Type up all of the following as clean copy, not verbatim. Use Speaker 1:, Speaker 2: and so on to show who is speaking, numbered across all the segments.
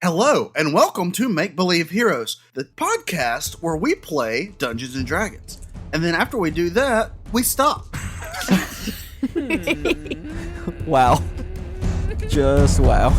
Speaker 1: Hello, and welcome to Make Believe Heroes, the podcast where we play Dungeons and Dragons. And then after we do that, we stop.
Speaker 2: Wow. Just wow.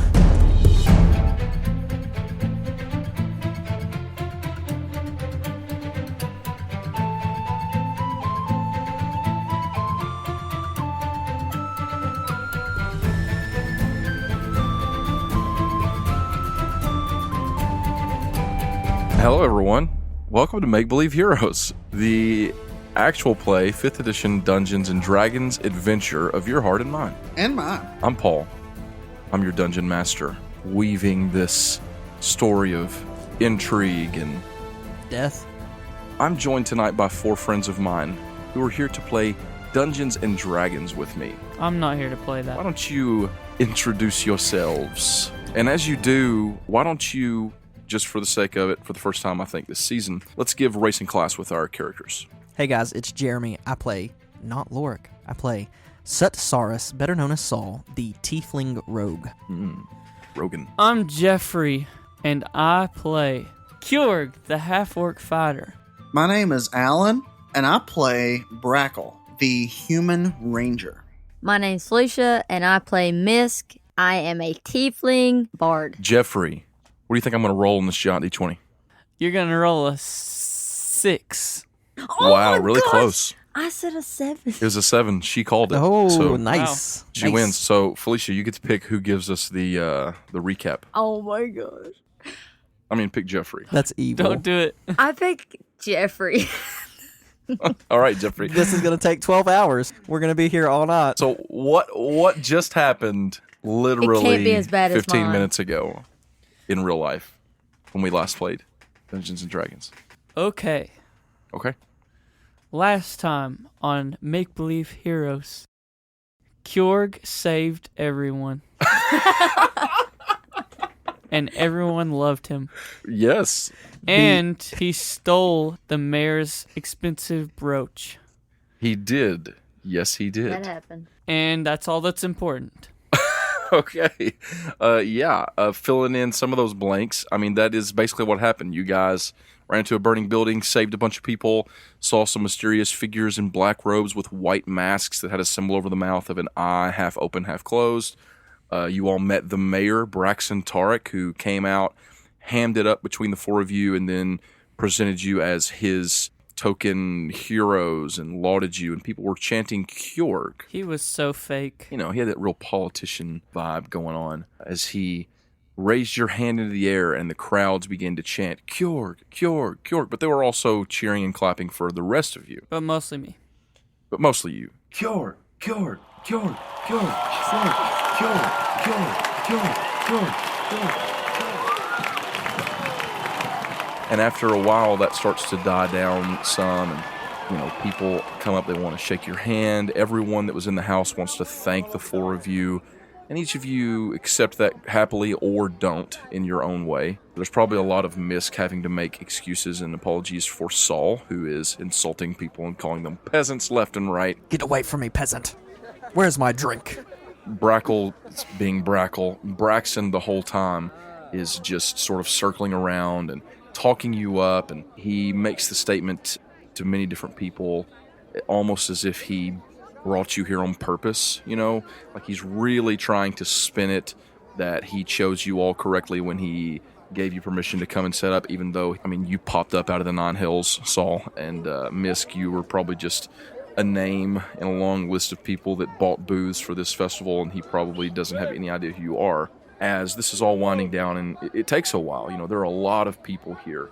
Speaker 3: Hello everyone, welcome to Make Believe Heroes, the actual play 5th edition Dungeons and Dragons adventure of your heart and mind.
Speaker 1: And mine.
Speaker 3: I'm Paul. I'm your dungeon master, weaving this story of intrigue and
Speaker 2: Death.
Speaker 3: I'm joined tonight by 4 friends of mine who are here to play Dungeons and Dragons with me.
Speaker 4: I'm not here to play that.
Speaker 3: Why don't you introduce yourselves? And as you do, why don't you, just for the sake of it, for the first time I think this season, let's give racing class with our characters.
Speaker 2: Hey guys, it's Jeremy. I play not Lorik. I play Sut Saris, better known as Saul, the Tiefling Rogue.
Speaker 3: Rogan.
Speaker 4: I'm Jeffrey, and I play Kjorg, the half-orc fighter.
Speaker 1: My name is Alan, and I play Braxxon, the human ranger.
Speaker 5: My name's Felicia, and I play Misk. I am a tiefling bard.
Speaker 3: Jeffrey, what do you think I'm going to roll in this shot D20?
Speaker 4: You're gonna roll a 6.
Speaker 5: Oh
Speaker 3: Wow,
Speaker 5: my
Speaker 3: really
Speaker 5: gosh!
Speaker 3: close.
Speaker 5: I said a 7.
Speaker 3: It was a 7. She called it.
Speaker 2: Oh,
Speaker 3: so
Speaker 2: nice.
Speaker 3: she
Speaker 2: Nice.
Speaker 3: wins. So Felicia, you get to pick who gives us the recap.
Speaker 5: Oh my gosh.
Speaker 3: I mean, pick Jeffrey.
Speaker 2: That's evil.
Speaker 4: Don't do it.
Speaker 5: I picked Jeffrey.
Speaker 3: All right, Jeffrey.
Speaker 2: This is going to take 12 hours. We're going to be here all night.
Speaker 3: So what just happened literally
Speaker 5: It can't be as bad as
Speaker 3: 15
Speaker 5: mine.
Speaker 3: minutes ago in real life when we last played Dungeons and Dragons?
Speaker 4: Okay.
Speaker 3: Okay.
Speaker 4: Last time on Make Believe Heroes, Kjorg saved everyone. And everyone loved him.
Speaker 3: Yes.
Speaker 4: And he stole the mayor's expensive brooch.
Speaker 3: He did. Yes, he did.
Speaker 5: That happened.
Speaker 4: And that's all that's important.
Speaker 3: Okay. Filling in some of those blanks. I mean, that is basically what happened. You guys ran into a burning building, saved a bunch of people, saw some mysterious figures in black robes with white masks that had a symbol over the mouth of an eye, half open, half closed. You all met the mayor, Braxxon Tariq, who came out, hammed it up between the 4 of you, and then presented you as his token heroes and lauded you, and people were chanting Kjorg.
Speaker 4: He was so fake.
Speaker 3: You know, he had that real politician vibe going on as he raised your hand into the air and the crowds began to chant Kjorg, Kjorg, Kjorg. But they were also cheering and clapping for the rest of you.
Speaker 4: But mostly me.
Speaker 3: But mostly you. Kjorg, Kjorg, Kjorg, Kjorg, Kjorg, Kjorg, Kjorg, Kjorg, Kjorg, Kjorg. And after a while, that starts to die down some, and people come up, they want to shake your hand. Everyone that was in the house wants to thank the 4 of you, and each of you accept that happily or don't in your own way. There's probably a lot of Misk having to make excuses and apologies for Saul, who is insulting people and calling them peasants left and right.
Speaker 2: Get away from me, peasant. Where's my drink?
Speaker 3: Brackle being Brackle. Braxxon the whole time is just sort of circling around and talking you up, and he makes the statement to many different people almost as if he brought you here on purpose, like he's really trying to spin it that he chose you all correctly when he gave you permission to come and set up, even though, you popped up out of the 9 hills, Saul, and Misk, you were probably just a name in a long list of people that bought booths for this festival, and he probably doesn't have any idea who you are. As this is all winding down, and it takes a while. There are a lot of people here.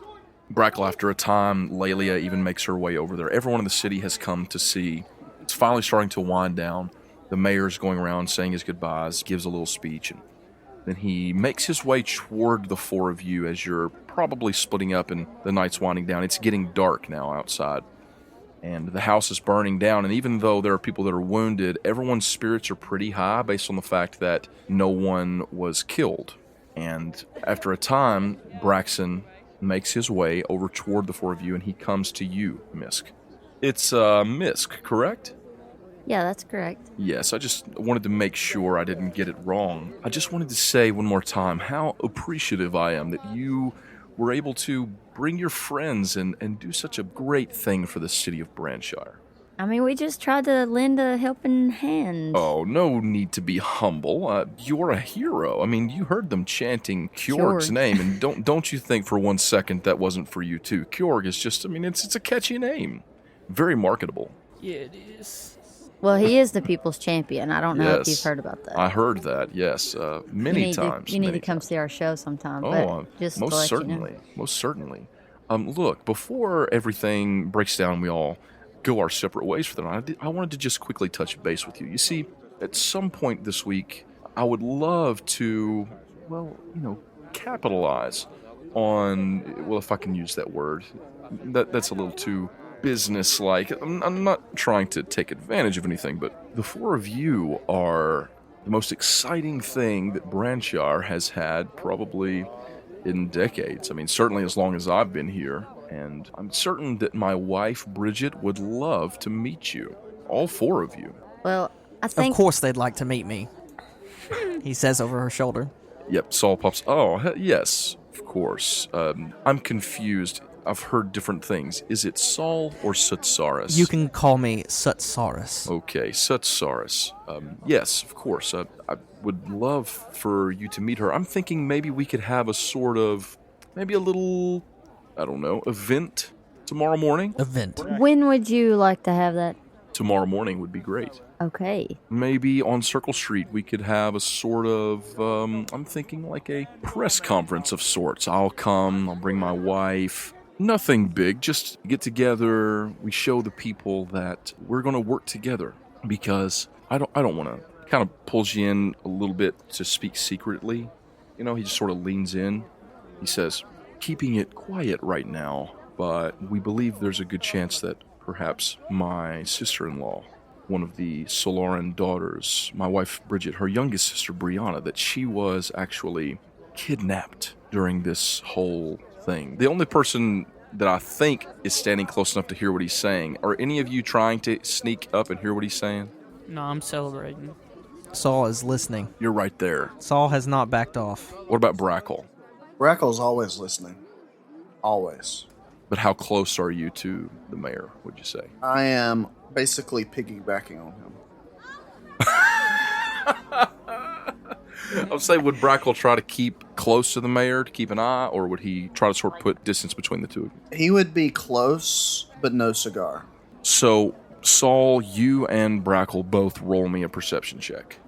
Speaker 3: Brackle, after a time, Lelia even makes her way over there. Everyone in the city has come to see. It's finally starting to wind down. The mayor's going around saying his goodbyes, gives a little speech, and then he makes his way toward the 4 of you as you're probably splitting up and the night's winding down. It's getting dark now outside, and the house is burning down, and even though there are people that are wounded, everyone's spirits are pretty high based on the fact that no one was killed. And after a time, Braxxon makes his way over toward the 4 of you, and he comes to you, Misk. It's Misk, correct?
Speaker 5: Yeah, that's correct.
Speaker 3: Yes, I just wanted to make sure I didn't get it wrong. I just wanted to say one more time how appreciative I am that you were able to bring your friends and do such a great thing for the city of Branshire.
Speaker 5: I mean, we just tried to lend a helping hand.
Speaker 3: Oh, no need to be humble. You're a hero. I mean, you heard them chanting Kjorg's
Speaker 5: Kjorg.
Speaker 3: name, and don't you think for 1 second that wasn't for you too. Kjorg is just, I mean, it's a catchy name. Very marketable.
Speaker 4: Yeah, it is.
Speaker 5: Well, he is the people's champion. I don't know if
Speaker 3: Yes.
Speaker 5: you've heard about that.
Speaker 3: I heard that, yes, many times.
Speaker 5: You need
Speaker 3: many
Speaker 5: to come
Speaker 3: times.
Speaker 5: see our show sometime.
Speaker 3: Oh,
Speaker 5: but just
Speaker 3: most
Speaker 5: to let
Speaker 3: certainly.
Speaker 5: You know.
Speaker 3: Most certainly. Look, before everything breaks down, we all go our separate ways for the night. I wanted to just quickly touch base with you. You see, at some point this week, I would love to, well, capitalize on, well, if I can use that word. That's a little too business-like. I'm not trying to take advantage of anything, but the four of you are the most exciting thing that Branshire has had probably in decades. I mean, certainly as long as I've been here. And I'm certain that my wife, Bridget, would love to meet you. All four of you.
Speaker 5: Well, I think
Speaker 2: Of course they'd like to meet me, he says over her shoulder.
Speaker 3: Yep, Saul pops. Oh, yes, of course. I'm confused. I've heard different things. Is it Saul or Sutsaris?
Speaker 2: You can call me Sutsaris.
Speaker 3: Okay, Sutsaris. Yes, of course. I would love for you to meet her. I'm thinking maybe we could have a sort of, maybe a little, I don't know, event tomorrow morning.
Speaker 2: Event.
Speaker 5: when would you like to have that?
Speaker 3: Tomorrow morning would be great.
Speaker 5: Okay.
Speaker 3: Maybe on Circle Street we could have a sort of, I'm thinking like a press conference of sorts. I'll come, I'll bring my wife. Nothing big, just get together. We show the people that we're going to work together because I don't want to. Kind of pulls you in a little bit to speak secretly. He just sort of leans in. He says, keeping it quiet right now, but we believe there's a good chance that perhaps my sister-in-law, one of the Solaran daughters, my wife Bridget, her youngest sister Brianna, that she was actually kidnapped during this whole thing. The only person that I think is standing close enough to hear what he's saying. Are any of you trying to sneak up and hear what he's saying?
Speaker 4: No, I'm celebrating.
Speaker 2: Saul is listening.
Speaker 3: You're right there.
Speaker 2: Saul has not backed off.
Speaker 3: What about Brackle?
Speaker 1: Brackle's always listening. Always.
Speaker 3: But how close are you to the mayor, would you say?
Speaker 1: I am basically piggybacking on him.
Speaker 3: I would say, would Brackle try to keep close to the mayor to keep an eye, or would he try to sort of put distance between the two of you?
Speaker 1: He would be close, but no cigar.
Speaker 3: So, Saul, you and Brackle both roll me a perception check.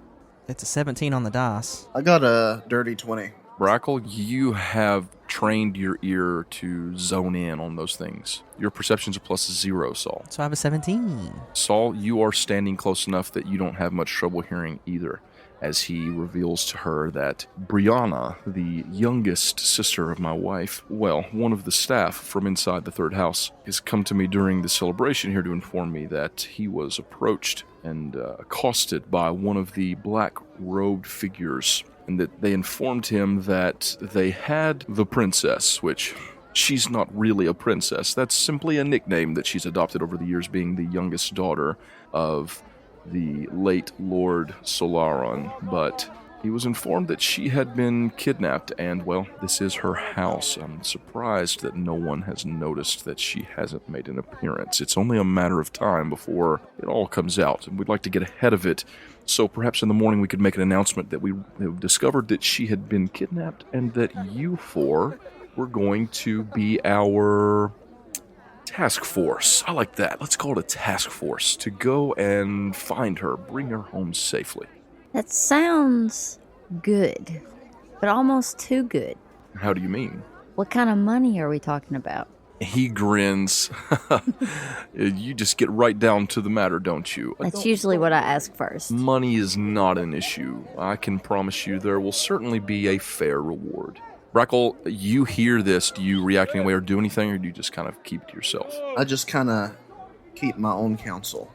Speaker 2: It's a 17 on the dice.
Speaker 1: I got a dirty 20.
Speaker 3: Brackle, you have trained your ear to zone in on those things. Your perception's a +0, Saul.
Speaker 2: So I have a 17.
Speaker 3: Saul, you are standing close enough that you don't have much trouble hearing either, as he reveals to her that Brianna, the youngest sister of my wife, well, one of the staff from inside the third house, has come to me during the celebration here to inform me that he was approached and accosted by one of the black-robed figures, and that they informed him that they had the princess, which she's not really a princess. That's simply a nickname that she's adopted over the years, being the youngest daughter of the late Lord Solaron, but he was informed that she had been kidnapped, and, well, this is her house. I'm surprised that no one has noticed that she hasn't made an appearance. It's only a matter of time before it all comes out, and we'd like to get ahead of it, so perhaps in the morning we could make an announcement that we have discovered that she had been kidnapped, and that you four were going to be our task force. I like that. Let's call it a task force to go and find her, bring her home safely.
Speaker 5: That sounds good, but almost too good.
Speaker 3: How do you mean?
Speaker 5: What kind of money are we talking about?
Speaker 3: He grins. You just get right down to the matter, don't you?
Speaker 5: That's usually what I ask first.
Speaker 3: Money is not an issue. I can promise you there will certainly be a fair reward. Brackle, you hear this. Do you react any way or do anything, or do you just kind of keep it to yourself?
Speaker 1: I just kind of keep my own counsel.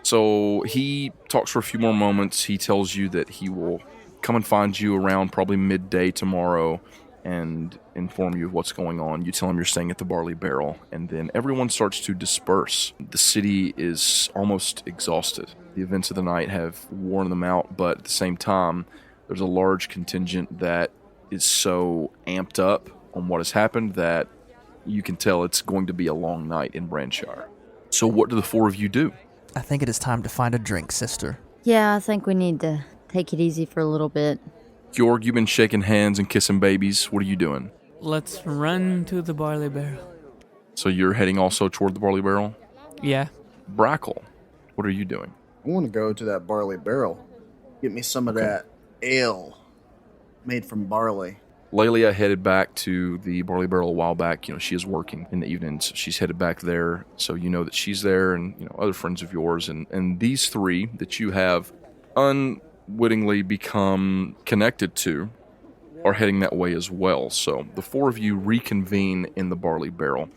Speaker 3: So he talks for a few more moments. He tells you that he will come and find you around probably midday tomorrow, and inform you of what's going on. You tell them you're staying at the Barley Barrel, and then everyone starts to disperse. The city is almost exhausted. The events of the night have worn them out, but at the same time, there's a large contingent that is so amped up on what has happened that you can tell it's going to be a long night in Branshire. So what do the four of you do?
Speaker 2: I think it is time to find a drink, sister.
Speaker 5: Yeah, I think we need to take it easy for a little bit.
Speaker 3: Georg, you've been shaking hands and kissing babies. What are you doing?
Speaker 4: Let's run to the barley barrel.
Speaker 3: So you're heading also toward the Barley Barrel?
Speaker 4: Yeah.
Speaker 3: Brackle, what are you doing?
Speaker 1: I want to go to that barley barrel. Get me some of that ale made from barley.
Speaker 3: Lelia headed back to the Barley Barrel a while back. You know, she is working in the evenings. She's headed back there, so you know that she's there, and you know other friends of yours, and these three that you have unwittingly become connected to are heading that way as well. So the four of you reconvene in the Barley Barrel,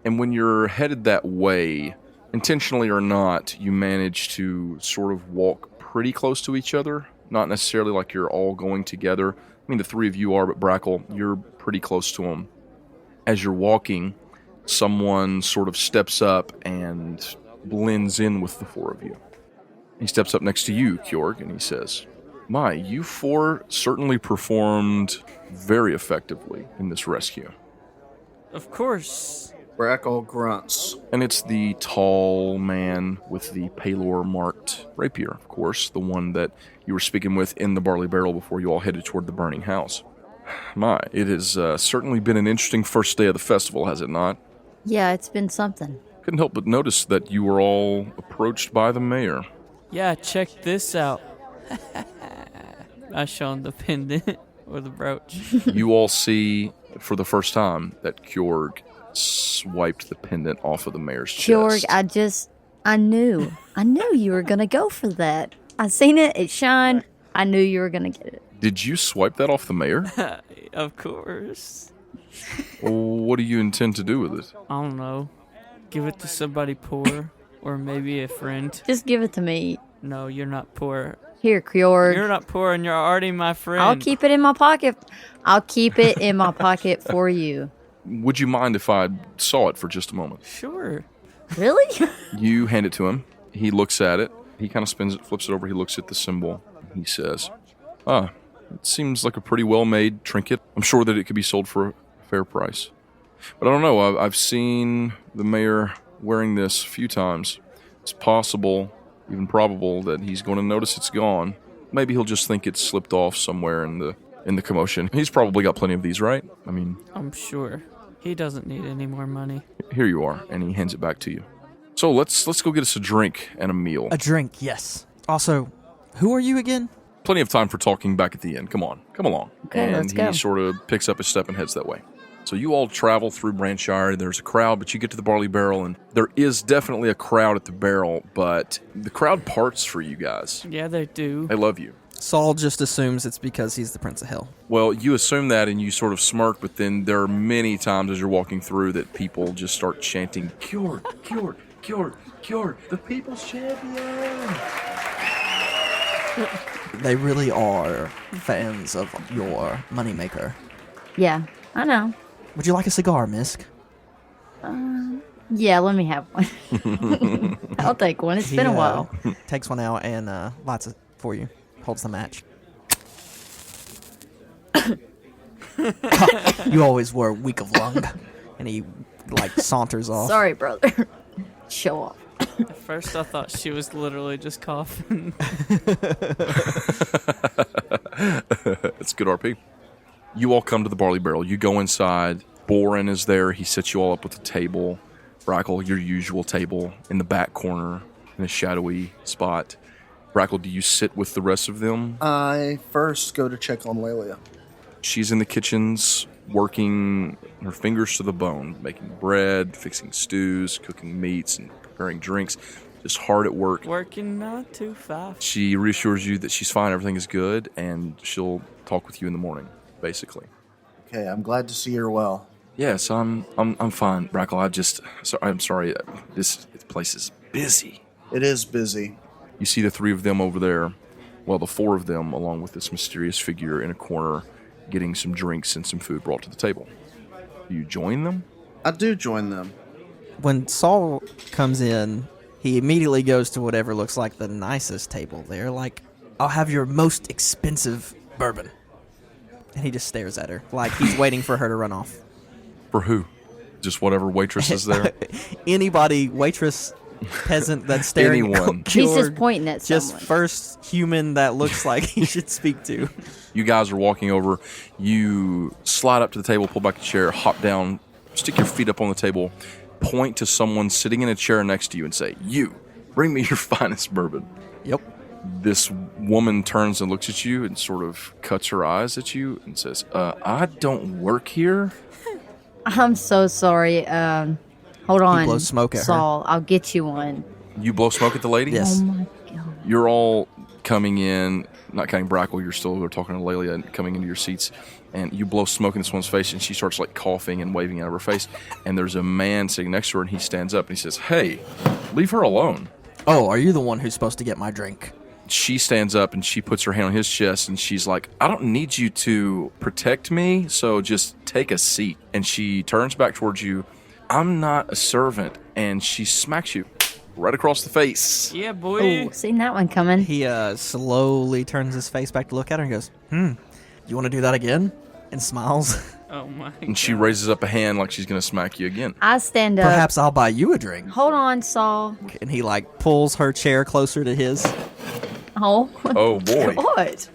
Speaker 3: and when you're headed that way, intentionally or not, you manage to sort of walk pretty close to each other. Not necessarily like you're all going together. I mean, the three of you are, but Brackle, you're pretty close to him. As you're walking, someone sort of steps up and blends in with the four of you. He steps up next to you, Kjorg, and he says, "My, you four certainly performed very effectively in this rescue."
Speaker 4: Of course.
Speaker 1: Brackle grunts.
Speaker 3: And it's the tall man with the Pelor-marked rapier, of course, the one that you were speaking with in the Barley Barrel before you all headed toward the burning house. My, it has certainly been an interesting first day of the festival, has it not?
Speaker 5: Yeah, it's been something.
Speaker 3: Couldn't help but notice that you were all approached by the mayor.
Speaker 4: Yeah, check this out. I show him the pendant or the brooch.
Speaker 3: You all see for the first time that Kjorg swiped the pendant off of the mayor's
Speaker 5: Georg,
Speaker 3: chest.
Speaker 5: I knew you were going to go for that. I seen it, it shined. I knew you were going to get it.
Speaker 3: Did you swipe that off the mayor?
Speaker 4: Of course.
Speaker 3: What do you intend to do with it?
Speaker 4: I don't know. Give it to somebody poor or maybe a friend.
Speaker 5: Just give it to me.
Speaker 4: No, you're not poor.
Speaker 5: Here, Kjorg.
Speaker 4: You're not poor and you're already my friend.
Speaker 5: I'll keep it in my pocket. I'll keep it in my pocket for you.
Speaker 3: Would you mind if I saw it for just a moment?
Speaker 4: Sure.
Speaker 5: Really?
Speaker 3: You hand it to him. He looks at it. He kind of spins it, flips it over. He looks at the symbol. He says, it seems like a pretty well-made trinket. I'm sure that it could be sold for a fair price. But I don't know. I've seen the mayor wearing this a few times. It's possible, even probable, that he's going to notice it's gone. Maybe he'll just think it's slipped off somewhere in the commotion. He's probably got plenty of these, right? I mean,
Speaker 4: I'm sure. He doesn't need any more money.
Speaker 3: Here you are, and he hands it back to you. So let's go get us a drink and a meal.
Speaker 2: A drink, yes. Also, who are you again?
Speaker 3: Plenty of time for talking back at the end. Come on, come along.
Speaker 5: Okay,
Speaker 3: and
Speaker 5: let's go.
Speaker 3: he sort of picks up his step and heads that way. So you all travel through Branshire. There's a crowd, but you get to the Barley Barrel, and there is definitely a crowd at the barrel, but the crowd parts for you guys.
Speaker 4: Yeah, they do.
Speaker 3: They love you.
Speaker 2: Saul just assumes it's because he's the Prince of Hell.
Speaker 3: Well, you assume that and you sort of smirk, but then there are many times as you're walking through that people just start chanting, "Kjorg, Kjorg, Kjorg, Kjorg, the people's champion!"
Speaker 2: They really are fans of your moneymaker.
Speaker 5: Yeah, I know.
Speaker 2: Would you like a cigar, Misk?
Speaker 5: Yeah, let me have one. I'll take one. It's been a while.
Speaker 2: Takes one out and lights it for you. Holds the match. You always were weak of lung. And he, saunters off.
Speaker 5: Sorry, brother. Show off.
Speaker 4: At first I thought she was literally just coughing.
Speaker 3: It's good RP. You all come to the Barley Barrel. You go inside. Boren is there. He sets you all up with a table. Brackle, your usual table, in the back corner, in a shadowy spot. Brackle, do you sit with the rest of them?
Speaker 1: I first go to check on Lelia.
Speaker 3: She's in the kitchens, working her fingers to the bone, making bread, fixing stews, cooking meats, and preparing drinks. Just hard at work.
Speaker 4: Working not too fast.
Speaker 3: She reassures you that she's fine, everything is good, and she'll talk with you in the morning, basically.
Speaker 1: Okay, I'm glad to see you're well.
Speaker 3: Yes, I'm fine, Brackle. I'm sorry. This place is busy.
Speaker 1: It is busy.
Speaker 3: You see the three of them over there. Well, the four of them, along with this mysterious figure in a corner, getting some drinks and some food brought to the table. Do you join them?
Speaker 1: I do join them.
Speaker 2: When Saul comes in, he immediately goes to whatever looks like the nicest table there. Like, I'll have your most expensive bourbon. And he just stares at her, like he's waiting for her to run off.
Speaker 3: For who? Just whatever waitress is there?
Speaker 2: Anybody, waitress, peasant that's staring
Speaker 3: Anyone.
Speaker 2: at
Speaker 5: He's just
Speaker 2: Kjorg,
Speaker 5: pointing at
Speaker 2: just
Speaker 5: someone.
Speaker 2: first human that looks like he should speak to.
Speaker 3: You guys are walking over. You slide up to the table, pull back a chair, hop down, stick your feet up on the table, point to someone sitting in a chair next to you and say, "You, bring me your finest bourbon."
Speaker 2: Yep.
Speaker 3: This woman turns and looks at you and sort of cuts her eyes at you and says, I don't work here.
Speaker 5: I'm so sorry. Hold on.
Speaker 2: blows smoke at her.
Speaker 5: Saul, I'll get you one.
Speaker 3: You blow smoke at the lady?
Speaker 2: Yes.
Speaker 5: Oh my god.
Speaker 3: You're all coming in, not counting Brackle, you're still talking to Lelia and coming into your seats, and you blow smoke in this one's face, and she starts like coughing and waving out of her face, and there's a man sitting next to her, and he stands up and he says, "Hey, leave her alone."
Speaker 2: Oh, are you the one who's supposed to get my drink?
Speaker 3: She stands up and she puts her hand on his chest and she's like, "I don't need you to protect me, so just take a seat." And she turns back towards you. "I'm not a servant," and she smacks you right across the face.
Speaker 4: Yeah, boy.
Speaker 5: Oh, seen that one coming.
Speaker 2: He slowly turns his face back to look at her and goes, you want to do that again? And smiles.
Speaker 4: Oh my god.
Speaker 3: And she raises up a hand like she's going to smack you again.
Speaker 5: I stand up.
Speaker 2: Perhaps I'll buy you a drink.
Speaker 5: Hold on, Saul.
Speaker 2: And he like pulls her chair closer to his.
Speaker 5: Oh.
Speaker 3: Oh, boy.
Speaker 5: What?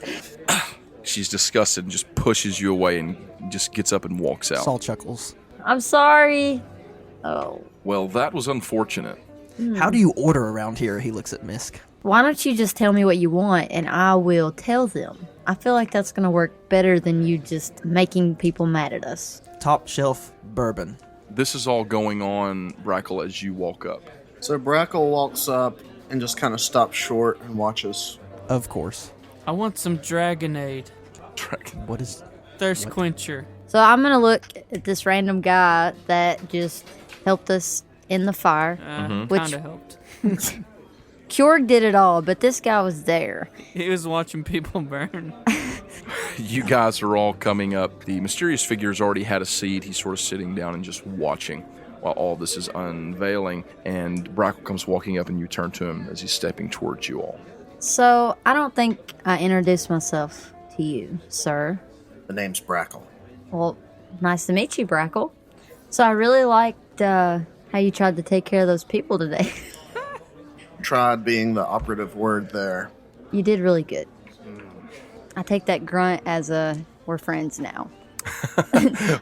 Speaker 3: She's disgusted and just pushes you away and just gets up and walks out.
Speaker 2: Saul chuckles.
Speaker 5: I'm sorry. Oh.
Speaker 3: Well, that was unfortunate.
Speaker 2: How do you order around here? He looks at Misk.
Speaker 5: Why don't you just tell me what you want and I will tell them? I feel like that's going to work better than you just making people mad at us.
Speaker 2: Top shelf bourbon.
Speaker 3: This is all going on, Brackle, as you walk up.
Speaker 1: So Brackle walks up and just kind of stops short and watches.
Speaker 2: Of course.
Speaker 4: I want some Dragonade.
Speaker 2: What is...
Speaker 4: Thirst quencher.
Speaker 5: So I'm going to look at this random guy that just helped us in the fire. Which
Speaker 4: Kinda helped.
Speaker 5: Kjorg did it all, but this guy was there.
Speaker 4: He was watching people burn.
Speaker 3: You guys are all coming up. The mysterious figure's already had a seat. He's sort of sitting down and just watching while all this is unveiling. And Brackle comes walking up and you turn to him as he's stepping towards you all.
Speaker 5: So I don't think I introduced myself to you, sir.
Speaker 1: The name's Brackle.
Speaker 5: Well, nice to meet you, Brackle. So I really liked how you tried to take care of those people today.
Speaker 1: Tried being the operative word there.
Speaker 5: You did really good. I take that grunt as we're friends now.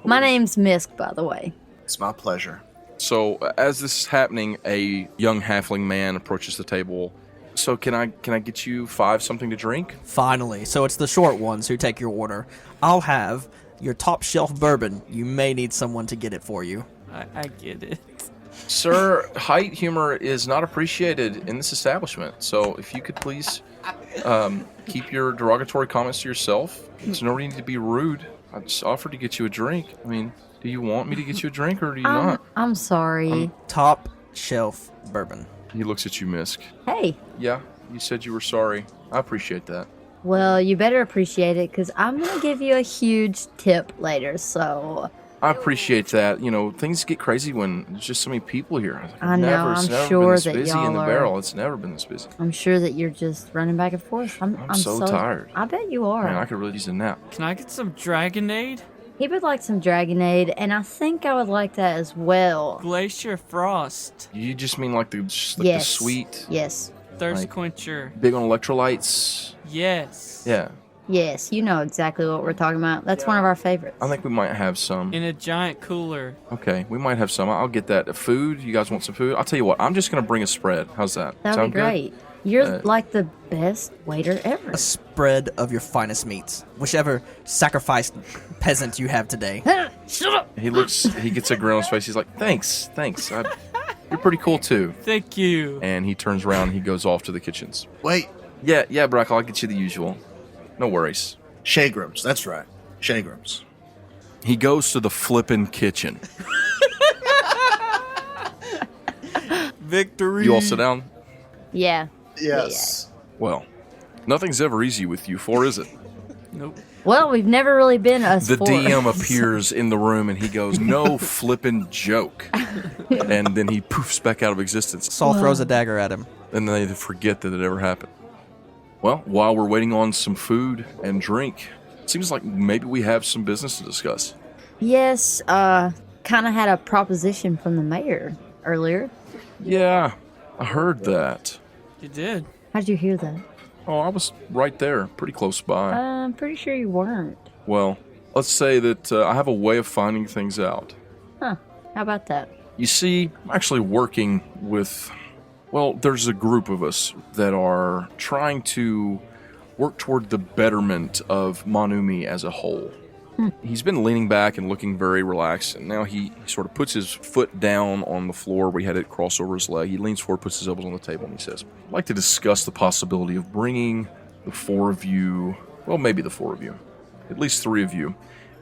Speaker 5: My name's Misk, by the way.
Speaker 1: It's my pleasure.
Speaker 3: So as this is happening, a young halfling man approaches the table. So can I get you 5 something to drink?
Speaker 2: Finally. So it's the short ones who take your order. I'll have your top shelf bourbon. You may need someone to get it for you.
Speaker 4: I get it.
Speaker 3: Sir, height humor is not appreciated in this establishment. So if you could please keep your derogatory comments to yourself. It's no need to be rude. I just offered to get you a drink. I mean, do you want me to get you a drink or do you not?
Speaker 5: I'm sorry.
Speaker 2: Top shelf bourbon.
Speaker 3: He looks at you, Misk.
Speaker 5: Hey,
Speaker 3: Yeah, you said you were sorry. I appreciate that.
Speaker 5: well, you better appreciate it because I'm going to give you a huge tip later, so...
Speaker 3: I appreciate that. You know, things get crazy when there's just so many people here.
Speaker 5: I know,
Speaker 3: It's
Speaker 5: I'm
Speaker 3: never
Speaker 5: sure
Speaker 3: been this
Speaker 5: that
Speaker 3: busy
Speaker 5: y'all
Speaker 3: in the
Speaker 5: are-
Speaker 3: barrel. It's never been this busy.
Speaker 5: I'm sure that you're just running back and forth. I'm
Speaker 3: so tired.
Speaker 5: I bet you are.
Speaker 3: Man, I could really use a nap.
Speaker 4: Can I get some Dragonade?
Speaker 5: He would like some Dragonade, and I think I would like that as well.
Speaker 4: Glacier Frost.
Speaker 3: You just mean like the
Speaker 5: Yes.
Speaker 3: sweet,
Speaker 5: Yes.
Speaker 4: Thirst
Speaker 3: Like-
Speaker 4: quencher.
Speaker 3: big on electrolytes?
Speaker 4: Yes.
Speaker 3: Yeah.
Speaker 5: Yes, you know exactly what we're talking about. That's one of our favorites.
Speaker 3: I think we might have some.
Speaker 4: In a giant cooler.
Speaker 3: Okay, we might have some. I'll get that. Food? You guys want some food? I'll tell you what. I'm just going to bring a spread. How's that?
Speaker 5: That would
Speaker 3: Sound
Speaker 5: be
Speaker 3: good?
Speaker 5: great. You're like the best waiter ever.
Speaker 2: A spread of your finest meats. Whichever sacrificed peasant you have today.
Speaker 5: Shut up!
Speaker 3: He gets a grin on his face. He's like, thanks. You're pretty cool too.
Speaker 4: Thank you.
Speaker 3: And he turns around and he goes off to the kitchens.
Speaker 1: Wait,
Speaker 3: Yeah, Brackle, I'll get you the usual. No worries.
Speaker 1: Shagrams. That's right. Shagrams.
Speaker 3: He goes to the flippin' kitchen.
Speaker 2: Victory.
Speaker 3: You all sit down?
Speaker 5: Yeah.
Speaker 1: Yes.
Speaker 3: Well, nothing's ever easy with you four, is it?
Speaker 4: Nope.
Speaker 5: Well, we've never really been us
Speaker 3: The
Speaker 5: four.
Speaker 3: DM appears in the room and he goes, "No flippin' joke," and then he poofs back out of existence,
Speaker 2: Saul throws a dagger at him.
Speaker 3: and they forget that it ever happened. Well, while we're waiting on some food and drink, it seems like maybe we have some business to discuss.
Speaker 5: Yes, kind of had a proposition from the mayor earlier.
Speaker 3: Yeah, I heard that.
Speaker 4: You did.
Speaker 5: How'd you hear that?
Speaker 3: Oh, I was right there, pretty close by.
Speaker 5: I'm pretty sure you weren't.
Speaker 3: Well, let's say that I have a way of finding things out.
Speaker 5: Huh. How about that?
Speaker 3: You see, I'm actually working with, well, there's a group of us that are trying to work toward the betterment of Manumi as a whole. He's been leaning back and looking very relaxed, and now he sort of puts his foot down on the floor where he had it cross over his leg. He leans forward, puts his elbows on the table, and he says, "I'd like to discuss the possibility of bringing the four of you, well, maybe the four of you, at least three of you,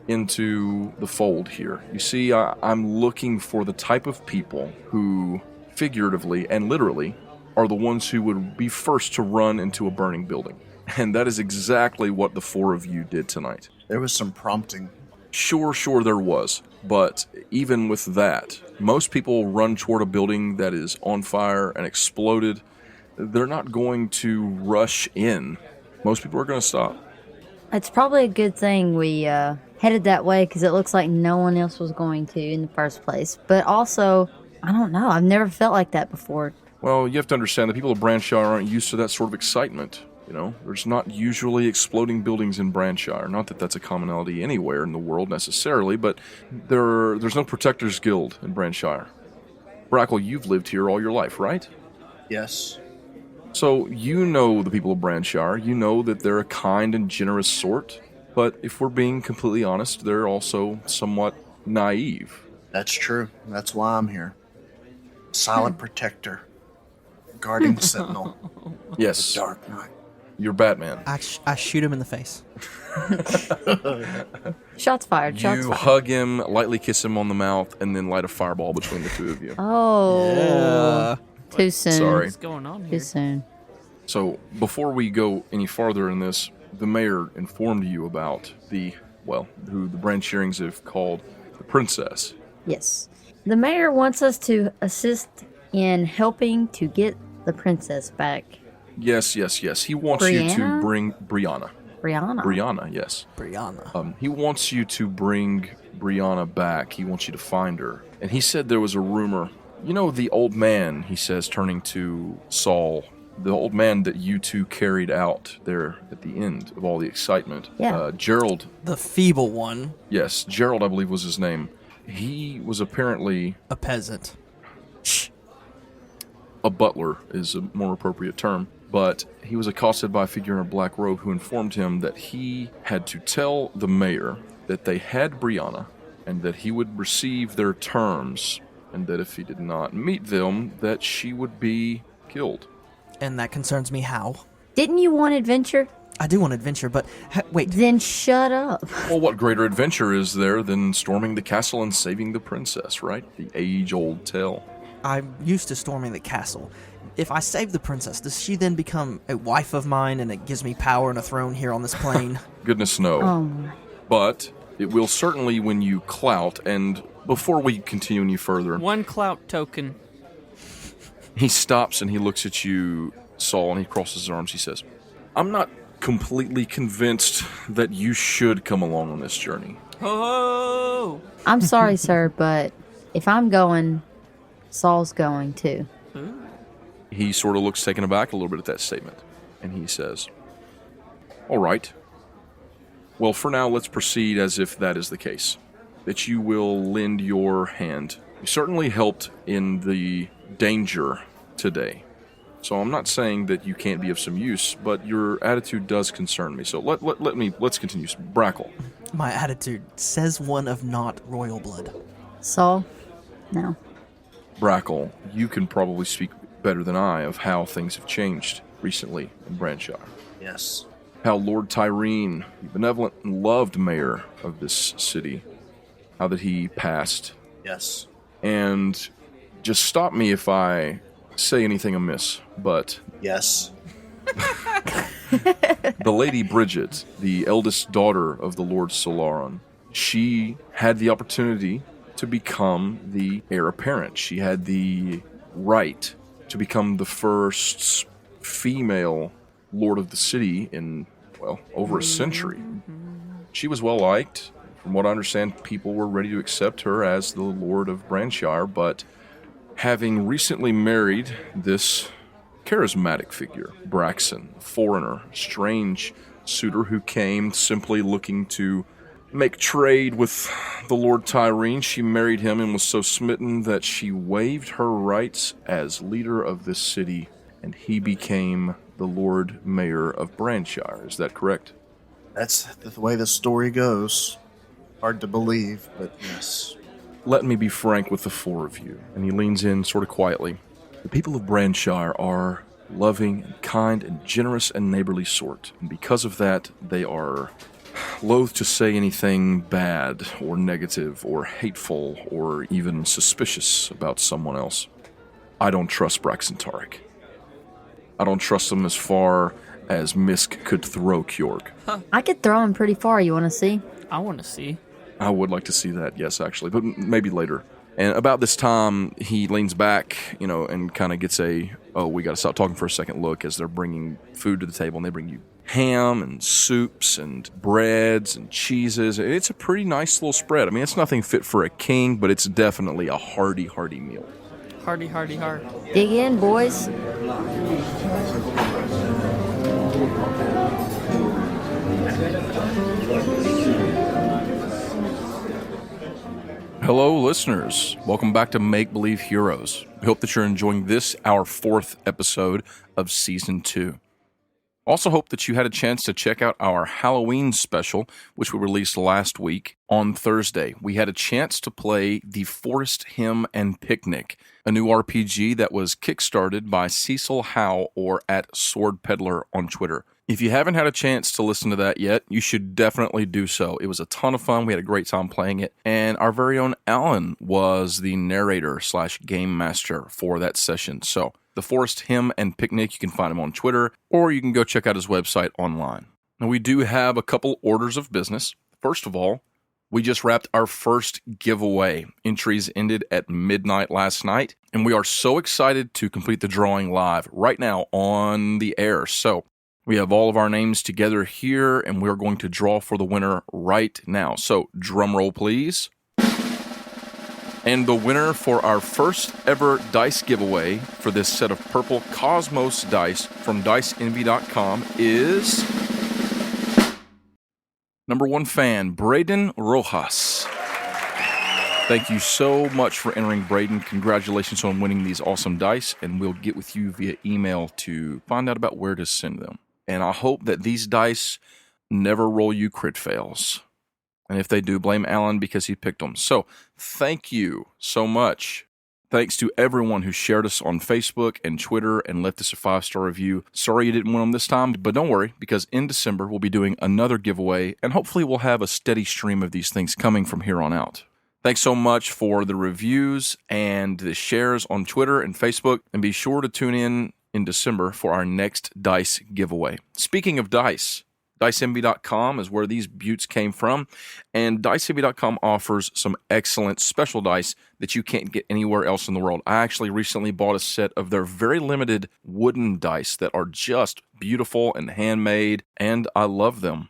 Speaker 3: into the fold here. You see, I'm looking for the type of people who, figuratively and literally, are the ones who would be first to run into a burning building. And that is exactly what the four of you did tonight."
Speaker 1: There was some prompting.
Speaker 3: Sure, there was. But even with that, most people run toward a building that is on fire and exploded. They're not going to rush in. Most people are going to stop.
Speaker 5: It's probably a good thing we headed that way because it looks like no one else was going to in the first place. But also, I don't know. I've never felt like that before.
Speaker 3: Well, you have to understand the people of Branshire aren't used to that sort of excitement. You know, there's not usually exploding buildings in Branshire. Not that that's a commonality anywhere in the world necessarily, but there's no Protectors Guild in Branshire. Brackle, you've lived here all your life, right?
Speaker 1: Yes.
Speaker 3: So you know the people of Branshire. You know that they're a kind and generous sort. But if we're being completely honest, they're also somewhat naive.
Speaker 1: That's true. That's why I'm here. Silent protector. Guarding sentinel.
Speaker 3: Yes,
Speaker 1: Dark Knight.
Speaker 3: you're Batman.
Speaker 2: I shoot him in the face.
Speaker 5: Shots fired. Shots
Speaker 3: You
Speaker 5: fired.
Speaker 3: hug him, lightly kiss him on the mouth, and then light a fireball between the two of you.
Speaker 5: Oh. Too soon.
Speaker 3: Sorry.
Speaker 4: What's going on
Speaker 5: Too
Speaker 4: here?
Speaker 5: soon.
Speaker 3: So, before we go any farther in this, the mayor informed you about who the Branchirings have called the princess.
Speaker 5: Yes. The mayor wants us to assist in helping to get the princess back.
Speaker 3: Yes. He wants you to
Speaker 5: Brianna?
Speaker 3: bring Brianna. Brianna, yes.
Speaker 2: Brianna.
Speaker 3: He wants you to bring Brianna back. He wants you to find her. And he said there was a rumor. You know the old man, he says, turning to Saul, the old man that you two carried out there at the end of all the excitement.
Speaker 5: Yeah.
Speaker 3: Gerald.
Speaker 2: The feeble one.
Speaker 3: Yes, Gerald, I believe, was his name. He was apparently
Speaker 2: A peasant. Shh.
Speaker 3: a butler, is a more appropriate term. But he was accosted by a figure in a black robe who informed him that he had to tell the mayor that they had Brianna and that he would receive their terms, and that if he did not meet them, that she would be killed.
Speaker 2: And that concerns me how?
Speaker 5: Didn't you want adventure?
Speaker 2: I do want adventure, but wait.
Speaker 5: Then shut up.
Speaker 3: Well, what greater adventure is there than storming the castle and saving the princess, right? The age-old tale.
Speaker 2: I'm used to storming the castle. If I save the princess, does she then become a wife of mine and it gives me power and a throne here on this plane?
Speaker 3: Goodness no.
Speaker 5: Oh,
Speaker 3: But it will certainly win you clout, and before we continue any further,
Speaker 4: One clout token.
Speaker 3: he stops and he looks at you, Saul, and he crosses his arms. He says, "I'm not completely convinced that you should come along on this journey."
Speaker 4: Oh!
Speaker 5: I'm sorry, sir, but if I'm going, Saul's going too.
Speaker 3: He sort of looks taken aback a little bit at that statement, and he says, "All right. Well, for now, let's proceed as if that is the case, that you will lend your hand. You certainly helped in the danger today, so I'm not saying that you can't be of some use, but your attitude does concern me. So let's continue. Brackle."
Speaker 2: My attitude says one of not royal blood.
Speaker 5: Saul? No.
Speaker 3: Brackle, you can probably speak better than I of how things have changed recently in Branshire.
Speaker 1: Yes.
Speaker 3: How Lord Tyrene, the benevolent and loved mayor of this city, how that he passed.
Speaker 1: Yes.
Speaker 3: And just stop me if I say anything amiss, but
Speaker 1: Yes.
Speaker 3: The Lady Bridget, the eldest daughter of the Lord Solaron, she had the opportunity to become the heir apparent. She had the right to become the first female lord of the city in, well, over a century. She was well liked. From what I understand, people were ready to accept her as the Lord of Branshire, but having recently married this charismatic figure, Braxxon, a foreigner, strange suitor who came simply looking to make trade with the Lord Tyrene, she married him and was so smitten that she waived her rights as leader of this city, and he became the Lord Mayor of Branshire. Is that correct?
Speaker 1: That's the way the story goes. Hard to believe, but yes.
Speaker 3: Let me be frank with the four of you. And he leans in sort of quietly. The people of Branshire are loving and kind and generous and neighborly sort. And because of that, they are loath to say anything bad or negative or hateful or even suspicious about someone else. I don't trust Braxxon Tariq. I don't trust him as far as Misk could throw Kjorg.
Speaker 5: I could throw him pretty far. You want to see?
Speaker 4: I want to see.
Speaker 3: I would like to see that, yes, actually, but maybe later. And about this time, he leans back, and kind of gets we got to stop talking for a second look as they're bringing food to the table, and they bring you ham and soups and breads and cheeses. It's a pretty nice little spread. I mean, it's nothing fit for a king, but it's definitely a hearty, hearty meal.
Speaker 4: Hardy, hardy, hard.
Speaker 5: Dig in, boys.
Speaker 3: Hello, listeners. Welcome back to Make Believe Heroes. We hope that you're enjoying this, our 4th episode of Season 2. Also hope that you had a chance to check out our Halloween special, which we released last week on Thursday. We had a chance to play The Forest Hymn and Picnic, a new RPG that was kickstarted by Cecil Howe or at Sword Peddler on Twitter. If you haven't had a chance to listen to that yet, you should definitely do so. It was a ton of fun. We had a great time playing it. And our very own Alan was the narrator / game master for that session. So The Forest Hymn and Picnic, you can find him on Twitter, or you can go check out his website online. Now, we do have a couple orders of business. First of all, we just wrapped our first giveaway. Entries ended at midnight last night, and we are so excited to complete the drawing live right now on the air. So we have all of our names together here, and we're going to draw for the winner right now. So, drum roll, please. And the winner for our first ever dice giveaway for this set of purple Cosmos dice from DiceEnvy.com is number 1 fan, Braden Rojas. Thank you so much for entering, Braden. Congratulations on winning these awesome dice, and we'll get with you via email to find out about where to send them. And I hope that these dice never roll you crit fails. And if they do, blame Alan because he picked them. So, thank you so much. Thanks to everyone who shared us on Facebook and Twitter and left us a 5-star review. Sorry you didn't win them this time, but don't worry, because in December we'll be doing another giveaway, and hopefully we'll have a steady stream of these things coming from here on out. Thanks so much for the reviews and the shares on Twitter and Facebook, and be sure to tune in December for our next dice giveaway. Speaking of dice, DiceEnvy.com is where these buttes came from, and DiceEnvy.com offers some excellent special dice that you can't get anywhere else in the world. I actually recently bought a set of their very limited wooden dice that are just beautiful and handmade, and I love them.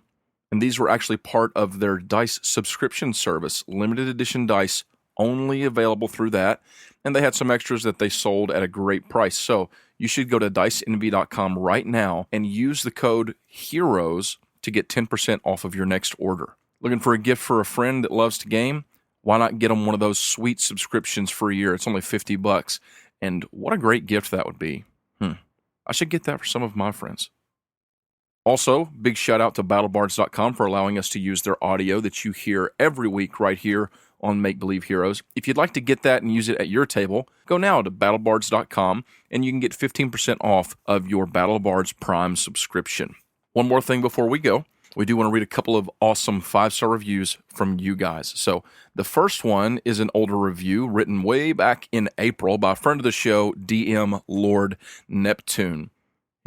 Speaker 3: And these were actually part of their dice subscription service, limited edition dice, only available through that, and they had some extras that they sold at a great price. So you should go to DiceEnvy.com right now and use the code HEROES to get 10% off of your next order. Looking for a gift for a friend that loves to game? Why not get them one of those sweet subscriptions for a year? It's only $50, and what a great gift that would be. I should get that for some of my friends. Also, big shout out to BattleBards.com for allowing us to use their audio that you hear every week right here on Make Believe Heroes. If you'd like to get that and use it at your table, go now to BattleBards.com and you can get 15% off of your BattleBards Prime subscription. One more thing before we go. We do want to read a couple of awesome 5-star reviews from you guys. So the first one is an older review written way back in April by a friend of the show, DM Lord Neptune.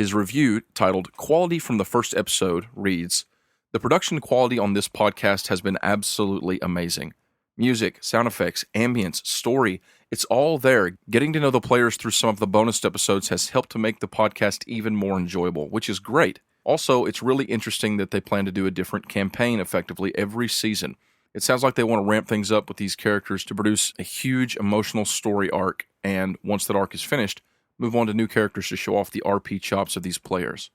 Speaker 3: His review, titled Quality from the First Episode, reads, "The production quality on this podcast has been absolutely amazing. Music, sound effects, ambience, story, it's all there. Getting to know the players through some of the bonus episodes has helped to make the podcast even more enjoyable, which is great. Also, it's really interesting that they plan to do a different campaign effectively every season. It sounds like they want to ramp things up with these characters to produce a huge emotional story arc, and once that arc is finished, move on to new characters to show off the RP chops of these players.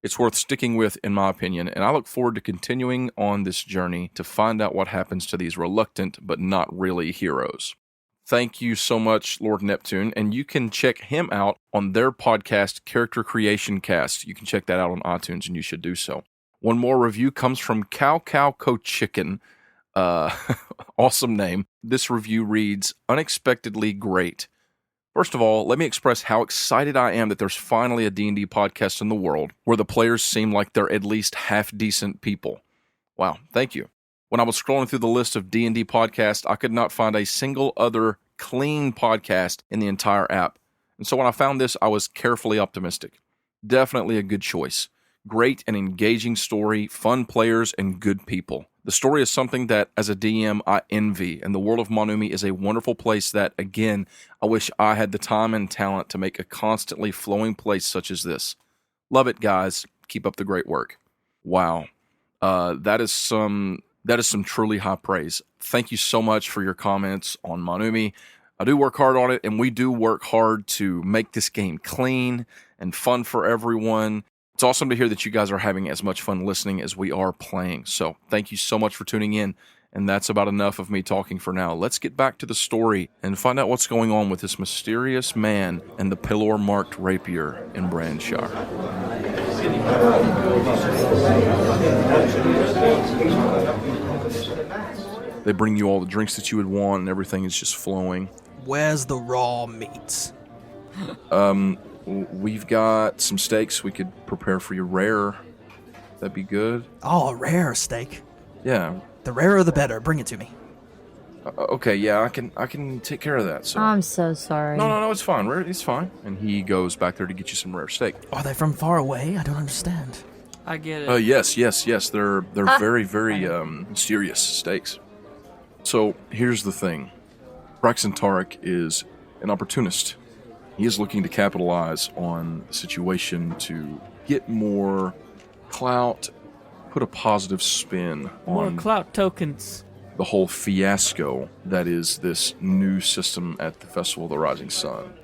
Speaker 3: It's worth sticking with, in my opinion, and I look forward to continuing on this journey to find out what happens to these reluctant but not really heroes." Thank you so much, Lord Neptune, and you can check him out on their podcast, Character Creation Cast. You can check that out on iTunes, and you should do so. One more review comes from Cow Chicken. Awesome name. This review reads, "Unexpectedly great. First of all, let me express how excited I am that there's finally a D&D podcast in the world where the players seem like they're at least half-decent people." Wow, thank you. When I was scrolling through the list of D&D podcasts, I could not find a single other clean podcast in the entire app. And so when I found this, I was carefully optimistic. Definitely a good choice. Great and engaging story, fun players, and good people. The story is something that, as a DM, I envy, and the world of Monumi is a wonderful place that, again, I wish I had the time and talent to make a constantly flowing place such as this. Love it, guys. Keep up the great work. Wow. That is some truly high praise. Thank you so much for your comments on Monumi. I do work hard on it, and we do work hard to make this game clean and fun for everyone. It's awesome to hear that you guys are having as much fun listening as we are playing. So thank you so much for tuning in. And that's about enough of me talking for now. Let's get back to the story and find out what's going on with this mysterious man and the Pelor-marked rapier in Brandshire. They bring you all the drinks that you would want, and everything is just flowing.
Speaker 2: Where's the raw meats?
Speaker 3: We've got some steaks we could prepare for you rare. That'd be good.
Speaker 2: Oh, a rare steak.
Speaker 3: Yeah.
Speaker 2: The rarer the better. Bring it to me.
Speaker 3: Okay, yeah, I can take care of that. So.
Speaker 5: I'm so sorry.
Speaker 3: No, it's fine. It's fine. And he goes back there to get you some rare steak.
Speaker 2: Are they from far away? I don't understand.
Speaker 4: I get it.
Speaker 3: Yes. They're very, very mysterious steaks. So here's the thing. Braxxon Tariq is an opportunist. He is looking to capitalize on the situation to get more clout, put a positive spin
Speaker 4: More
Speaker 3: on
Speaker 4: clout tokens.
Speaker 3: the whole fiasco that is this new system at the Festival of the Rising Sun.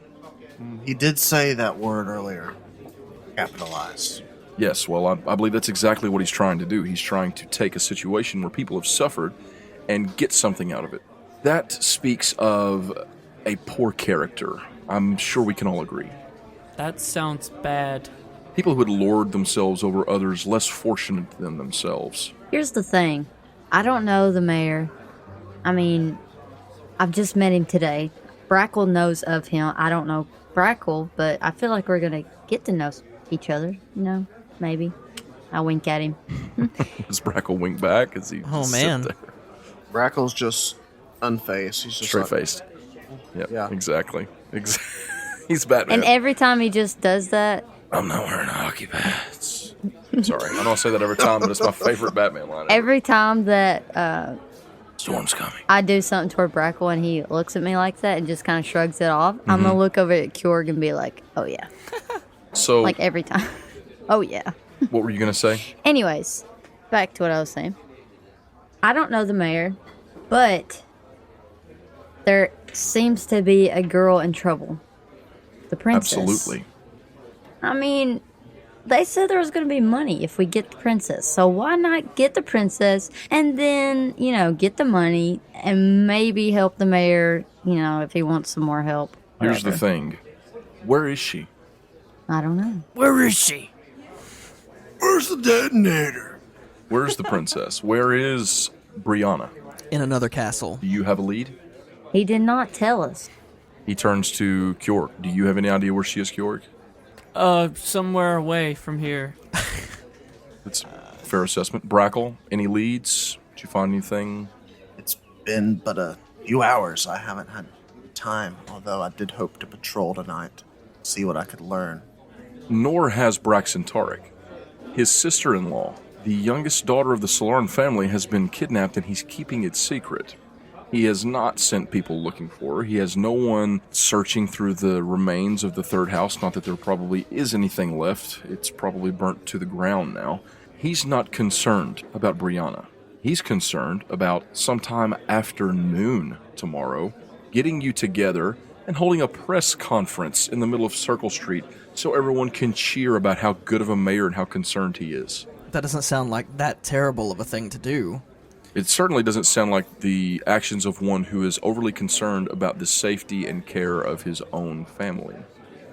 Speaker 1: He did say that word earlier. Capitalize.
Speaker 3: Yes, well, I believe that's exactly what he's trying to do. He's trying to take a situation where people have suffered and get something out of it. That speaks of a poor character. I'm sure we can all agree.
Speaker 4: That sounds bad.
Speaker 3: People who would lord themselves over others less fortunate than themselves.
Speaker 5: Here's the thing. I don't know the mayor. I mean, I've just met him today. Brackle knows of him. I don't know Brackle, but I feel like we're going to get to know each other. You know, maybe. I wink at him.
Speaker 3: Does Brackle wink back? Is he
Speaker 2: Oh, man.
Speaker 1: Brackle's just unfazed. He's just
Speaker 3: straight-faced. Yep,
Speaker 1: Yeah.
Speaker 3: Exactly. He's Batman.
Speaker 5: And every time he just does that,
Speaker 3: I'm not wearing hockey pads. Sorry, I don't say that every time, but it's my favorite Batman line.
Speaker 5: every time that
Speaker 3: Storm's coming.
Speaker 5: I do something toward Brackle and he looks at me like that and just kind of shrugs it off, I'm going to look over at Kjorg and be like, oh yeah.
Speaker 3: So,
Speaker 5: Like every time. Oh yeah.
Speaker 3: what were you going to say?
Speaker 5: Anyways, back to what I was saying. I don't know the mayor, but there seems to be a girl in trouble. The princess.
Speaker 3: Absolutely.
Speaker 5: I mean, they said there was going to be money if we get the princess. So why not get the princess and then, you know, get the money and maybe help the mayor, you know, if he wants some more help.
Speaker 3: Here's the
Speaker 5: whatever.
Speaker 3: thing. Where is she?
Speaker 5: I don't know.
Speaker 2: Where is she?
Speaker 1: Where's the detonator?
Speaker 3: Where's the princess? Where is Brianna?
Speaker 2: In another castle.
Speaker 3: Do you have a lead?
Speaker 5: He did not tell us.
Speaker 3: He turns to Kjorg. Do you have any idea where she is, Kjorg?
Speaker 4: Somewhere away from here.
Speaker 3: That's a fair assessment. Brackle, any leads? Did you find anything?
Speaker 1: It's been but a few hours. I haven't had time, although I did hope to patrol tonight, see what I could learn.
Speaker 3: Nor has Braxxon Tariq. His sister-in-law, the youngest daughter of the Solaran family, has been kidnapped and he's keeping it secret. He has not sent people looking for her. He has no one searching through the remains of the third house. Not that there probably is anything left. It's probably burnt to the ground now. He's not concerned about Brianna. He's concerned about sometime after noon tomorrow, getting you together and holding a press conference in the middle of Circle Street so everyone can cheer about how good of a mayor and how concerned he is.
Speaker 2: That doesn't sound like that terrible of a thing to do.
Speaker 3: It certainly doesn't sound like the actions of one who is overly concerned about the safety and care of his own family.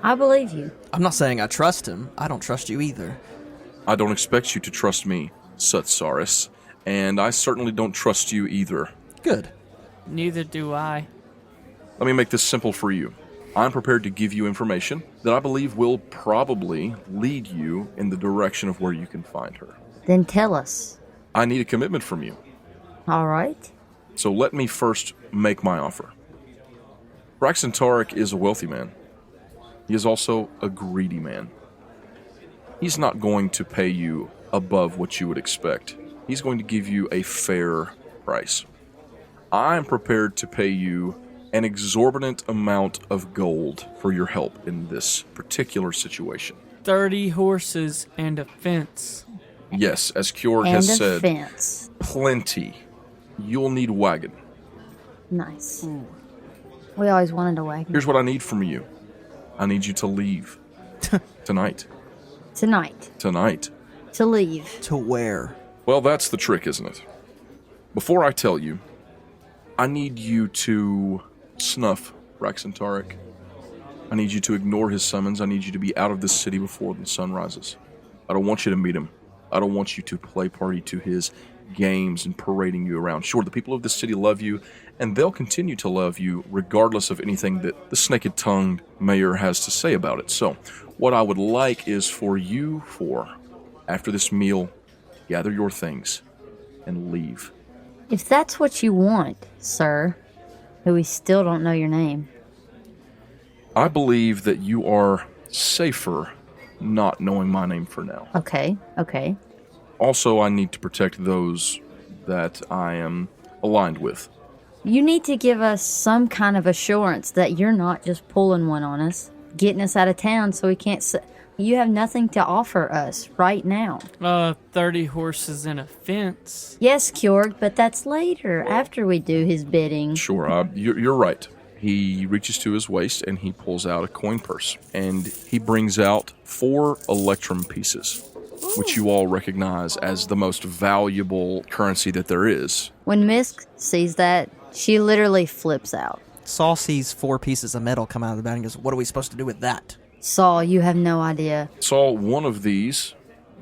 Speaker 5: I believe you.
Speaker 2: I'm not saying I trust him. I don't trust you either.
Speaker 3: I don't expect you to trust me, Sutsaris, and I certainly don't trust you either.
Speaker 2: Good.
Speaker 4: Neither do I.
Speaker 3: Let me make this simple for you. I'm prepared to give you information that I believe will probably lead you in the direction of where you can find her.
Speaker 5: Then tell us.
Speaker 3: I need a commitment from you.
Speaker 5: All right.
Speaker 3: So let me first make my offer. Braxxon Tariq is a wealthy man. He is also a greedy man. He's not going to pay you above what you would expect. He's going to give you a fair price. I'm prepared to pay you an exorbitant amount of gold for your help in this particular situation.
Speaker 4: 30 horses and a fence.
Speaker 3: Yes, as Kjorg
Speaker 5: And
Speaker 3: has
Speaker 5: a
Speaker 3: said,
Speaker 5: fence.
Speaker 3: plenty. You'll need wagon.
Speaker 5: Nice. We always wanted a wagon.
Speaker 3: Here's what I need from you. I need you to leave. Tonight.
Speaker 5: Tonight.
Speaker 3: Tonight.
Speaker 5: To leave.
Speaker 2: To where?
Speaker 3: Well, that's the trick, isn't it? Before I tell you, I need you to snuff Braxxon Tariq. I need you to ignore his summons. I need you to be out of this city before the sun rises. I don't want you to meet him. I don't want you to play party to his games and parading you around. Sure, the people of this city love you, and they'll continue to love you regardless of anything that the snake-tongued mayor has to say about it. So, what I would like is for you after this meal, gather your things and leave.
Speaker 5: If that's what you want, sir, who we still don't know your name.
Speaker 3: I believe that you are safer not knowing my name for now.
Speaker 5: Okay.
Speaker 3: Also, I need to protect those that I am aligned with.
Speaker 5: You need to give us some kind of assurance that you're not just pulling one on us, getting us out of town so we can't... You have nothing to offer us right now.
Speaker 4: 30 horses and a fence.
Speaker 5: Yes, Kjorg, but that's later, after we do his bidding.
Speaker 3: Sure, you're right. He reaches to his waist and he pulls out a coin purse. And he brings out 4 electrum pieces, which you all recognize as the most valuable currency that there is.
Speaker 5: When Misk sees that, she literally flips out.
Speaker 2: Saul sees 4 pieces of metal come out of the bag and goes, what are we supposed to do with that?
Speaker 5: Saul, you have no idea.
Speaker 3: Saul, one of these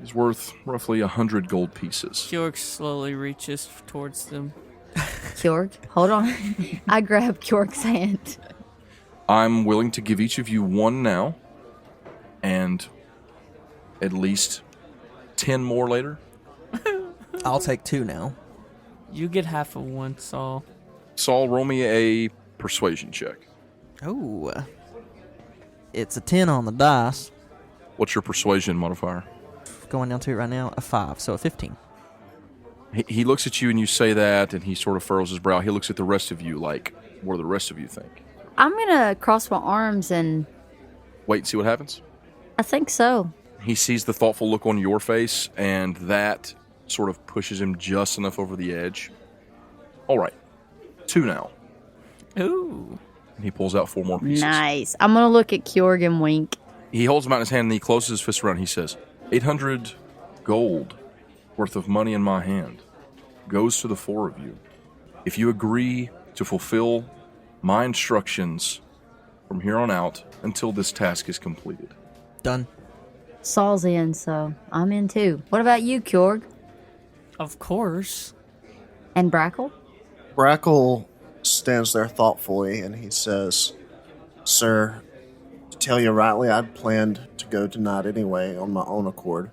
Speaker 3: is worth roughly 100 gold pieces.
Speaker 4: Kjorg slowly reaches towards them.
Speaker 5: Kjorg, hold on. I grab Kjorg's hand.
Speaker 3: I'm willing to give each of you 1 now, and at least 10 more later.
Speaker 2: I'll take 2 now.
Speaker 4: You get half of one, Saul.
Speaker 3: Saul, roll me a persuasion check.
Speaker 2: Oh. It's a 10 on the dice.
Speaker 3: What's your persuasion modifier?
Speaker 2: Going down to it right now, a 5, so a 15.
Speaker 3: He looks at you and you say that, and he sort of furrows his brow. He looks at the rest of you like, what do the rest of you think?
Speaker 5: I'm going to cross my arms and...
Speaker 3: Wait and see what happens?
Speaker 5: I think so.
Speaker 3: He sees the thoughtful look on your face, and that sort of pushes him just enough over the edge. All right, 2 now.
Speaker 4: Ooh.
Speaker 3: And he pulls out 4 more pieces.
Speaker 5: Nice. I'm going to look at Kjorg and wink.
Speaker 3: He holds them out in his hand, and he closes his fist around. He says, 800 gold worth of money in my hand goes to the 4 of you. If you agree to fulfill my instructions from here on out until this task is completed.
Speaker 2: Done.
Speaker 5: Saul's in, so I'm in too. What about you, Kjorg?
Speaker 4: Of course.
Speaker 5: And Brackle?
Speaker 1: Brackle stands there thoughtfully and he says, Sir, to tell you rightly, I'd planned to go tonight anyway on my own accord.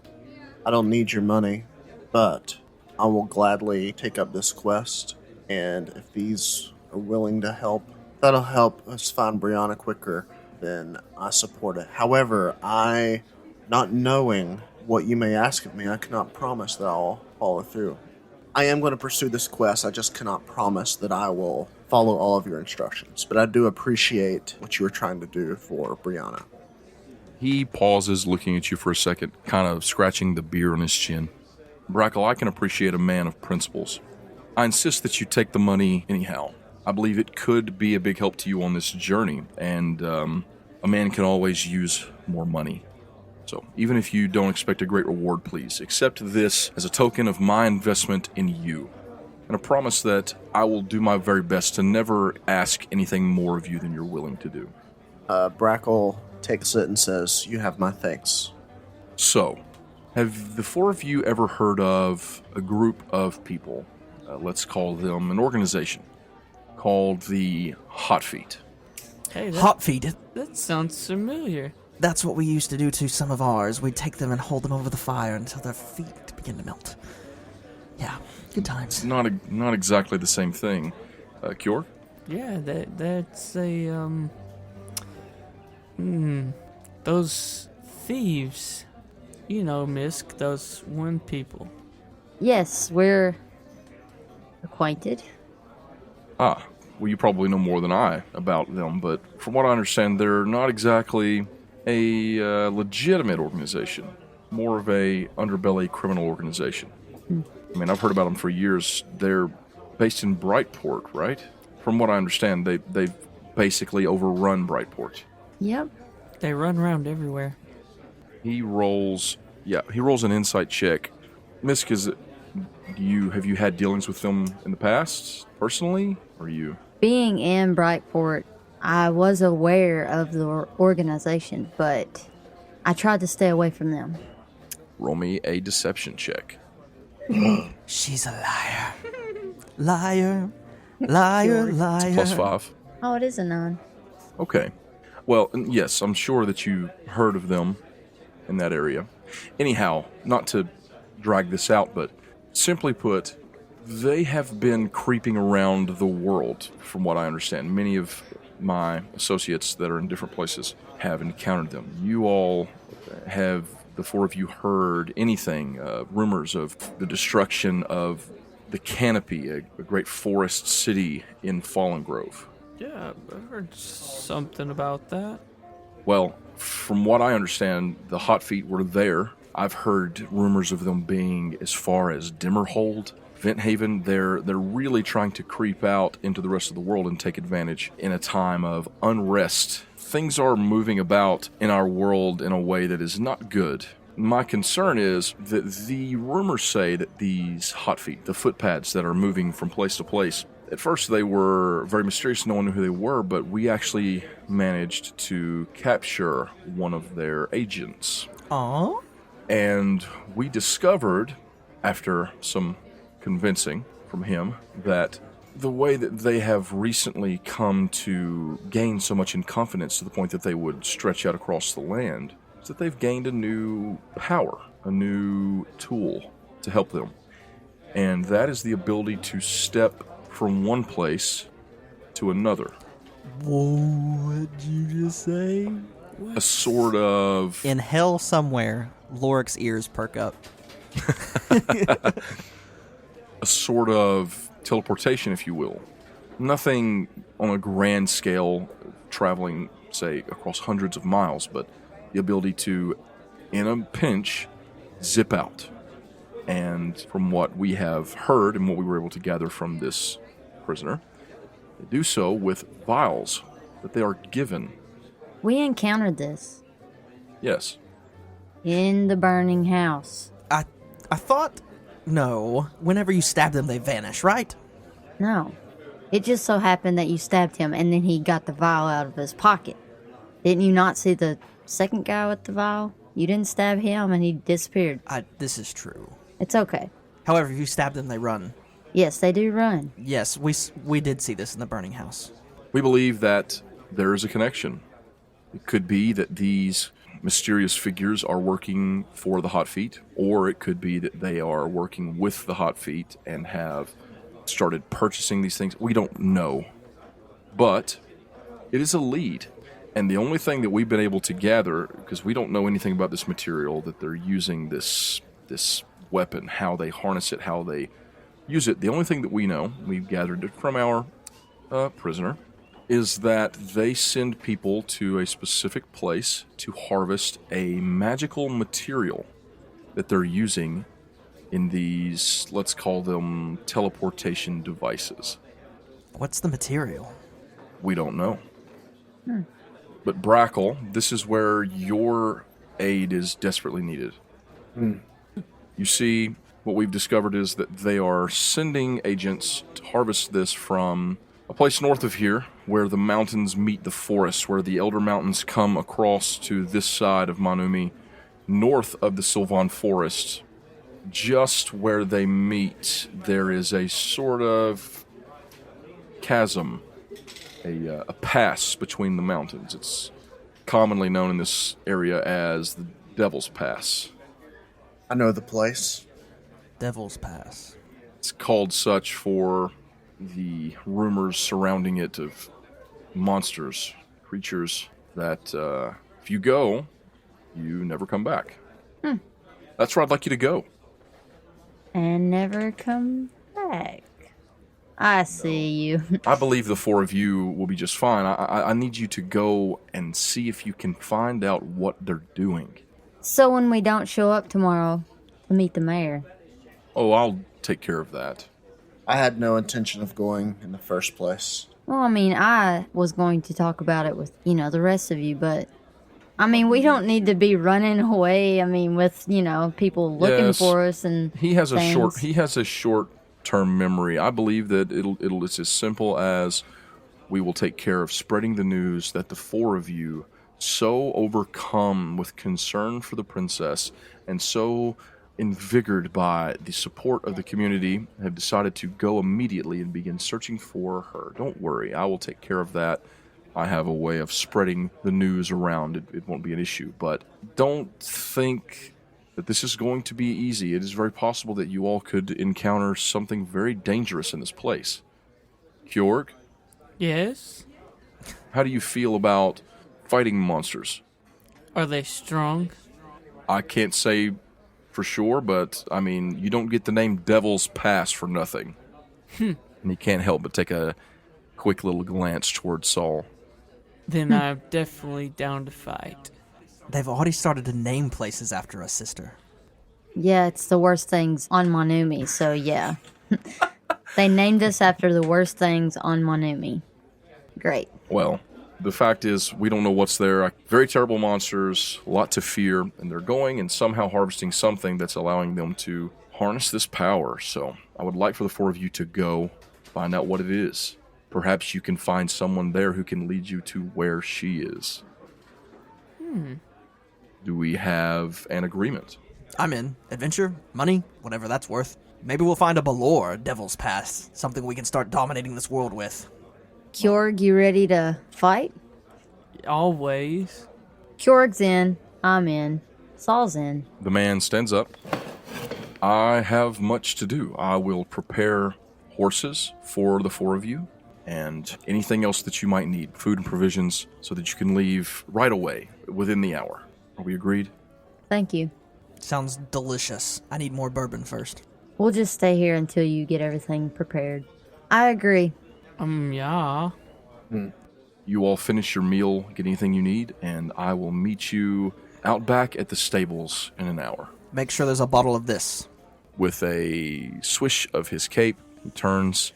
Speaker 1: I don't need your money, but I will gladly take up this quest, and if these are willing to help, that'll help us find Brianna quicker, then I support it. However, I Not knowing what you may ask of me, I cannot promise that I'll follow through. I am going to pursue this quest, I just cannot promise that I will follow all of your instructions. But I do appreciate what you were trying to do for Brianna.
Speaker 3: He pauses, looking at you for a second, kind of scratching the beard on his chin. Brackle, I can appreciate a man of principles. I insist that you take the money anyhow. I believe it could be a big help to you on this journey, and a man can always use more money. So even if you don't expect a great reward, please accept this as a token of my investment in you, and a promise that I will do my very best to never ask anything more of you than you're willing to do.
Speaker 1: Brackle takes it and says, "You have my thanks."
Speaker 3: So, have the four of you ever heard of a group of people, let's call them an organization, called the Hot Feet?
Speaker 4: Hey,
Speaker 2: Hot feet.
Speaker 4: that sounds familiar.
Speaker 2: That's what we used to do to some of ours. We'd take them and hold them over the fire until their feet begin to melt. Yeah, good times.
Speaker 3: Not exactly the same thing. Cure?
Speaker 4: Yeah, that's a those thieves. You know, Misk, those one people.
Speaker 5: Yes, we're acquainted.
Speaker 3: Well, you probably know more than I about them, but from what I understand, they're not exactly a legitimate organization. More of a underbelly criminal organization. I mean, I've heard about them for years. They're based in Brightport, right? From what I understand, they've basically overrun Brightport.
Speaker 5: Yep.
Speaker 4: They run around everywhere.
Speaker 3: He rolls an insight check. Misk, have you had dealings with them in the past, personally? Or you?
Speaker 5: Being in Brightport, I was aware of the organization, but I tried to stay away from them.
Speaker 3: Roll me a deception check.
Speaker 2: She's a liar. Liar. Liar, liar.
Speaker 3: It's +5.
Speaker 5: Oh, it is a 9.
Speaker 3: Okay. Well, yes, I'm sure that you heard of them in that area. Anyhow, not to drag this out, but simply put, they have been creeping around the world, from what I understand. Many of my associates that are in different places have encountered them. You all have, the four of you, heard anything, rumors of the destruction of the Canopy, a great forest city in Fallen Grove.
Speaker 4: Yeah, I heard something about that.
Speaker 3: Well, from what I understand, the Hot Feet were there. I've heard rumors of them being as far as Dimmerhold, Venthaven. They're really trying to creep out into the rest of the world and take advantage in a time of unrest. Things are moving about in our world in a way that is not good. My concern is that the rumors say that these Hot Feet, the footpads that are moving from place to place, at first they were very mysterious, no one knew who they were, but we actually managed to capture one of their agents.
Speaker 2: Aww.
Speaker 3: And we discovered, after some convincing from him, that the way that they have recently come to gain so much in confidence to the point that they would stretch out across the land is that they've gained a new power, a new tool to help them. And that is the ability to step from one place to another.
Speaker 2: What'd you just say?
Speaker 3: A sort of...
Speaker 2: In hell somewhere, Lorik's ears perk up.
Speaker 3: a sort of teleportation, if you will. Nothing on a grand scale, traveling, say, across hundreds of miles, but the ability to, in a pinch, zip out. And from what we have heard and what we were able to gather from this prisoner, they do so with vials that they are given.
Speaker 5: We encountered this
Speaker 3: Yes.
Speaker 5: in the burning house.
Speaker 2: I thought... No. Whenever you stab them, they vanish, right?
Speaker 5: No. It just so happened that you stabbed him and then he got the vial out of his pocket. Didn't you not see the second guy with the vial? You didn't stab him and he disappeared.
Speaker 2: This is true.
Speaker 5: It's okay.
Speaker 2: However, if you stab them, they run.
Speaker 5: Yes, they do run.
Speaker 2: Yes, we did see this in the burning house.
Speaker 3: We believe that there is a connection. It could be that these mysterious figures are working for the Hot Feet, or it could be that they are working with the Hot Feet and have started purchasing these things. We don't know. But it is a lead. And the only thing that we've been able to gather, because we don't know anything about this material, that they're using this weapon, how they harness it, how they use it, the only thing that we know, we've gathered it from our prisoner, is that they send people to a specific place to harvest a magical material that they're using in these, let's call them teleportation devices.
Speaker 2: What's the material?
Speaker 3: We don't know. But Brackle, this is where your aid is desperately needed. You see, what we've discovered is that they are sending agents to harvest this from a place north of here, where the mountains meet the forest, where the Elder Mountains come across to this side of Manumi, north of the Sylvan Forest. Just where they meet, there is a sort of chasm, a pass between the mountains. It's commonly known in this area as the Devil's Pass.
Speaker 1: I know the place.
Speaker 2: Devil's Pass.
Speaker 3: It's called such for the rumors surrounding it of monsters, creatures that if you go, you never come back. That's where I'd like you to go.
Speaker 5: And never come back. I see you.
Speaker 3: I believe the four of you will be just fine. I need you to go and see if you can find out what they're doing.
Speaker 5: So when we don't show up tomorrow to meet the mayor.
Speaker 3: Oh, I'll take care of that.
Speaker 1: I had no intention of going in the first place.
Speaker 5: Well, I mean, I was going to talk about it with, the rest of you, but I mean, we don't need to be running away. I mean, with, people looking
Speaker 3: Yes.
Speaker 5: for us and
Speaker 3: He has
Speaker 5: things.
Speaker 3: a short-term memory. I believe that it's as simple as we will take care of spreading the news that the four of you, so overcome with concern for the princess and so invigorated by the support of the community, have decided to go immediately and begin searching for her. Don't worry, I will take care of that. I have a way of spreading the news around. It won't be an issue, but don't think that this is going to be easy. It is very possible that you all could encounter something very dangerous in this place. Kjorg,
Speaker 4: Yes?
Speaker 3: how do you feel about fighting monsters?
Speaker 4: Are they strong?
Speaker 3: I can't say for sure, but, I mean, you don't get the name Devil's Pass for nothing. And he can't help but take a quick little glance towards Saul.
Speaker 4: Then I'm definitely down to fight.
Speaker 2: They've already started to name places after us, sister.
Speaker 5: Yeah, it's the worst things on Monumi, so yeah. They named us after the worst things on Monumi. Great.
Speaker 3: Well, the fact is, we don't know what's there. Very terrible monsters, a lot to fear, and they're going and somehow harvesting something that's allowing them to harness this power. So I would like for the four of you to go find out what it is. Perhaps you can find someone there who can lead you to where she is. Do we have an agreement?
Speaker 2: I'm in. Adventure, money, whatever that's worth. Maybe we'll find a Pelor, Devil's Pass, something we can start dominating this world with.
Speaker 5: Kjorg, you ready to fight?
Speaker 4: Always.
Speaker 5: Kjorg's in. I'm in. Saul's in.
Speaker 3: The man stands up. I have much to do. I will prepare horses for the four of you and anything else that you might need, food and provisions, so that you can leave right away, within the hour. Are we agreed?
Speaker 5: Thank you.
Speaker 2: Sounds delicious. I need more bourbon first.
Speaker 5: We'll just stay here until you get everything prepared. I agree.
Speaker 4: Yeah.
Speaker 3: You all finish your meal, get anything you need, and I will meet you out back at the stables in an hour.
Speaker 2: Make sure there's a bottle of this.
Speaker 3: With a swish of his cape, he turns,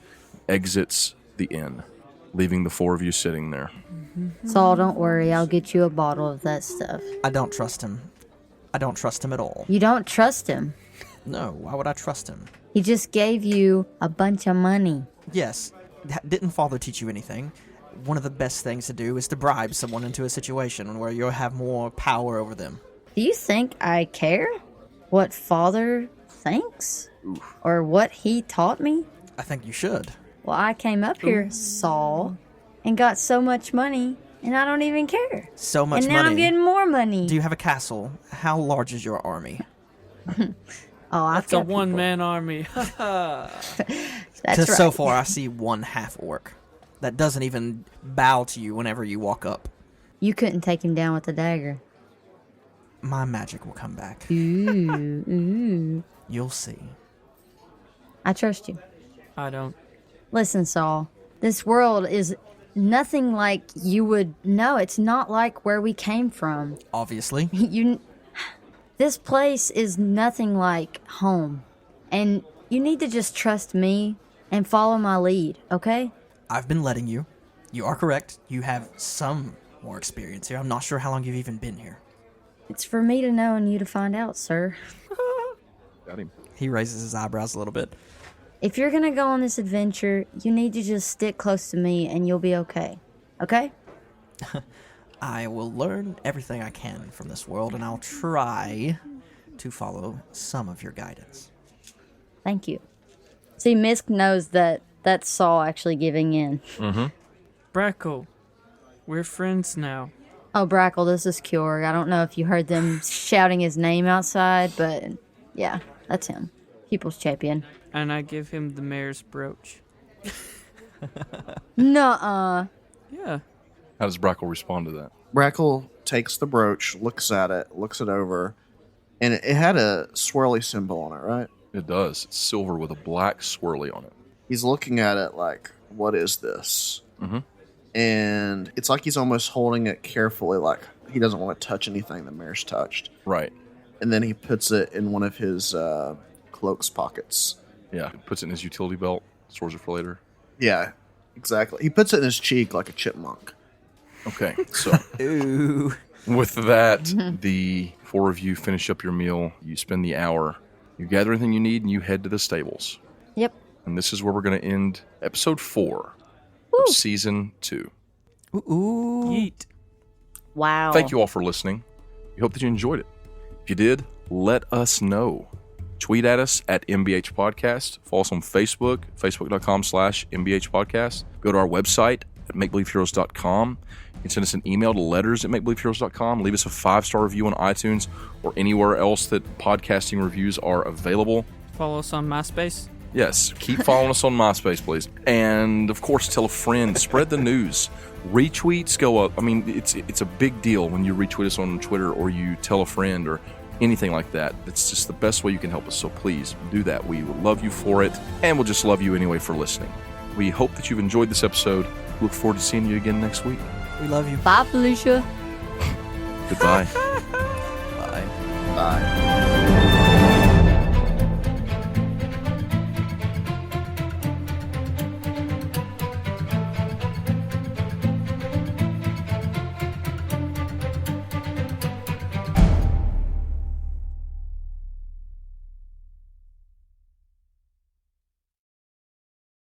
Speaker 3: exits the inn, leaving the four of you sitting there.
Speaker 5: Saul, don't worry. I'll get you a bottle of that stuff.
Speaker 2: I don't trust him. I don't trust him at all.
Speaker 5: You don't trust him.
Speaker 2: No, why would I trust him?
Speaker 5: He just gave you a bunch of money.
Speaker 2: Yes. Didn't Father teach you anything? One of the best things to do is to bribe someone into a situation where you'll have more power over them.
Speaker 5: Do you think I care what Father thinks? Or what he taught me?
Speaker 2: I think you should.
Speaker 5: Well, I came up here, Saul, and got so much money, and I don't even care.
Speaker 2: So much
Speaker 5: and now
Speaker 2: money.
Speaker 5: I'm getting more money.
Speaker 2: Do you have a castle? How large is your army?
Speaker 5: Oh, I've
Speaker 4: That's a
Speaker 5: got people.
Speaker 4: one-man army.
Speaker 5: That's right.
Speaker 2: So far, I see one half orc that doesn't even bow to you whenever you walk up.
Speaker 5: You couldn't take him down with a dagger.
Speaker 2: My magic will come back.
Speaker 5: Ooh.
Speaker 2: You'll see.
Speaker 5: I trust you.
Speaker 4: I don't.
Speaker 5: Listen, Saul, this world is nothing like you would know. It's not like where we came from.
Speaker 2: Obviously.
Speaker 5: This place is nothing like home. And you need to just trust me and follow my lead, okay?
Speaker 2: I've been letting you. You are correct. You have some more experience here. I'm not sure how long you've even been here.
Speaker 5: It's for me to know and you to find out, sir.
Speaker 3: Got him.
Speaker 2: He raises his eyebrows a little bit.
Speaker 5: If you're gonna go on this adventure, you need to just stick close to me and you'll be okay. Okay?
Speaker 2: I will learn everything I can from this world, and I'll try to follow some of your guidance.
Speaker 5: Thank you. See, Misk knows that that's Saul actually giving in.
Speaker 4: Brackle, we're friends now.
Speaker 5: Oh, Brackle, this is Kjorg. I don't know if you heard them shouting his name outside, but yeah, that's him. People's champion.
Speaker 4: And I give him the mayor's brooch.
Speaker 5: Nuh-uh.
Speaker 4: Yeah.
Speaker 3: How does Brackle respond to that?
Speaker 1: Brackle takes the brooch, looks at it, looks it over, and it had a swirly symbol on it, right?
Speaker 3: It does. It's silver with a black swirly on it.
Speaker 1: He's looking at it like, what is this? And it's like he's almost holding it carefully, like he doesn't want to touch anything the mayor's touched.
Speaker 3: Right.
Speaker 1: And then he puts it in one of his cloak's pockets.
Speaker 3: Yeah. Puts it in his utility belt. Stores it for later.
Speaker 1: Yeah, exactly. He puts it in his cheek like a chipmunk.
Speaker 3: Okay. So
Speaker 2: Ooh.
Speaker 3: with that, the four of you finish up your meal. You spend the hour. You gather everything you need and you head to the stables.
Speaker 5: Yep.
Speaker 3: And this is where we're going to end episode 4 of season 2.
Speaker 2: Ooh.
Speaker 4: Yeet.
Speaker 5: Wow.
Speaker 3: Thank you all for listening. We hope that you enjoyed it. If you did, let us know. Tweet at us at MBH Podcast. Follow us on Facebook, facebook.com/MBH Podcast. Go to our website at makebelieveheroes.com. You can send us an email to letters@makebelieveheroes.com. Leave us a 5-star review on iTunes or anywhere else that podcasting reviews are available.
Speaker 4: Follow us on MySpace.
Speaker 3: Yes, keep following us on MySpace, please. And, of course, tell a friend. Spread the news. Retweets go up. I mean, it's a big deal when you retweet us on Twitter or you tell a friend or anything like that. It's just the best way you can help us. So please do that. We would love you for it, and we'll just love you anyway for listening. We hope that you've enjoyed this episode. Look forward to seeing you again next week.
Speaker 2: We love you.
Speaker 5: Bye, Felicia.
Speaker 3: Goodbye.
Speaker 2: Bye.
Speaker 1: Bye.